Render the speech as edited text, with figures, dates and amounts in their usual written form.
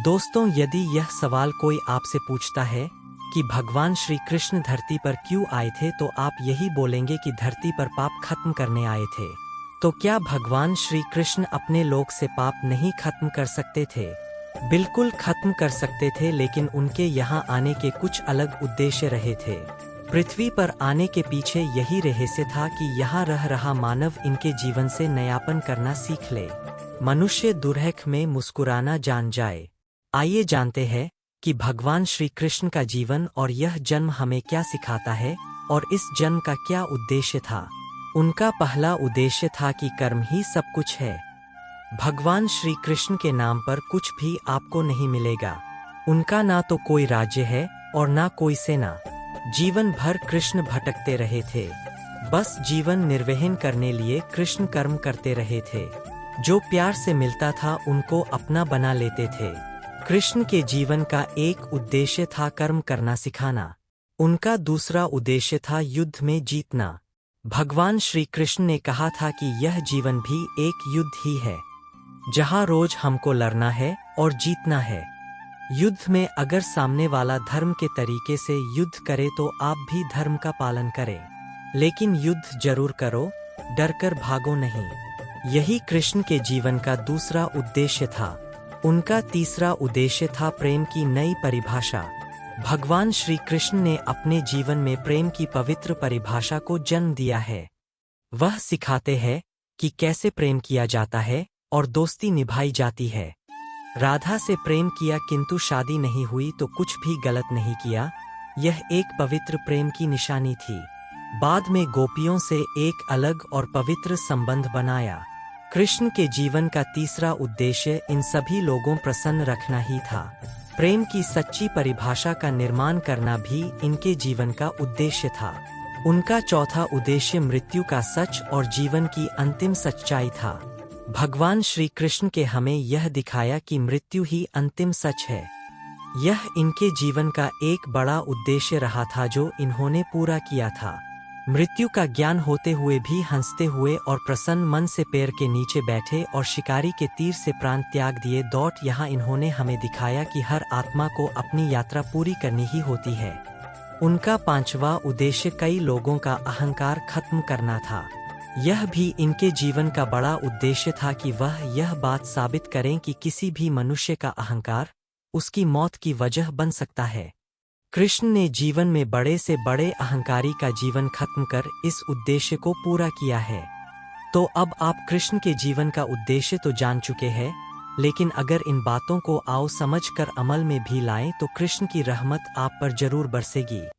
दोस्तों, यदि यह सवाल कोई आपसे पूछता है कि भगवान श्री कृष्ण धरती पर क्यों आए थे, तो आप यही बोलेंगे कि धरती पर पाप खत्म करने आए थे। तो क्या भगवान श्री कृष्ण अपने लोक से पाप नहीं खत्म कर सकते थे? बिल्कुल खत्म कर सकते थे, लेकिन उनके यहाँ आने के कुछ अलग उद्देश्य रहे थे। पृथ्वी पर आने के पीछे यही रहस्य था कि यहाँ रह रहा मानव इनके जीवन से नयापन करना सीख ले, मनुष्य दुर्हक में मुस्कुराना जान जाए। आइए जानते हैं कि भगवान श्री कृष्ण का जीवन और यह जन्म हमें क्या सिखाता है और इस जन्म का क्या उद्देश्य था। उनका पहला उद्देश्य था कि कर्म ही सब कुछ है। भगवान श्री कृष्ण के नाम पर कुछ भी आपको नहीं मिलेगा। उनका ना तो कोई राज्य है और ना कोई सेना। जीवन भर कृष्ण भटकते रहे थे, बस जीवन निर्वहन करने लिए कृष्ण कर्म करते रहे थे। जो प्यार से मिलता था उनको अपना बना लेते थे। कृष्ण के जीवन का एक उद्देश्य था कर्म करना सिखाना। उनका दूसरा उद्देश्य था युद्ध में जीतना। भगवान श्री कृष्ण ने कहा था कि यह जीवन भी एक युद्ध ही है, जहां रोज हमको लड़ना है और जीतना है। युद्ध में अगर सामने वाला धर्म के तरीके से युद्ध करे तो आप भी धर्म का पालन करें, लेकिन युद्ध जरूर करो, डरकर भागो नहीं। यही कृष्ण के जीवन का दूसरा उद्देश्य था। उनका तीसरा उद्देश्य था प्रेम की नई परिभाषा। भगवान श्री कृष्ण ने अपने जीवन में प्रेम की पवित्र परिभाषा को जन्म दिया है। वह सिखाते हैं कि कैसे प्रेम किया जाता है और दोस्ती निभाई जाती है। राधा से प्रेम किया किंतु शादी नहीं हुई तो कुछ भी गलत नहीं किया, यह एक पवित्र प्रेम की निशानी थी। बाद में गोपियों से एक अलग और पवित्र संबंध बनाया। कृष्ण के जीवन का तीसरा उद्देश्य इन सभी लोगों प्रसन्न रखना ही था। प्रेम की सच्ची परिभाषा का निर्माण करना भी इनके जीवन का उद्देश्य था। उनका चौथा उद्देश्य मृत्यु का सच और जीवन की अंतिम सच्चाई था। भगवान श्री कृष्ण के हमें यह दिखाया कि मृत्यु ही अंतिम सच है। यह इनके जीवन का एक बड़ा उद्देश्य रहा था जो इन्होंने पूरा किया था। मृत्यु का ज्ञान होते हुए भी हंसते हुए और प्रसन्न मन से पेड़ के नीचे बैठे और शिकारी के तीर से प्राण त्याग दिए दौट यहाँ इन्होंने हमें दिखाया कि हर आत्मा को अपनी यात्रा पूरी करनी ही होती है। उनका पांचवा उद्देश्य कई लोगों का अहंकार खत्म करना था। यह भी इनके जीवन का बड़ा उद्देश्य था कि वह यह बात साबित करें कि किसी भी मनुष्य का अहंकार उसकी मौत की वजह बन सकता है। कृष्ण ने जीवन में बड़े से बड़े अहंकारी का जीवन खत्म कर इस उद्देश्य को पूरा किया है। तो अब आप कृष्ण के जीवन का उद्देश्य तो जान चुके हैं, लेकिन अगर इन बातों को आओ समझ कर अमल में भी लाएं तो कृष्ण की रहमत आप पर जरूर बरसेगी।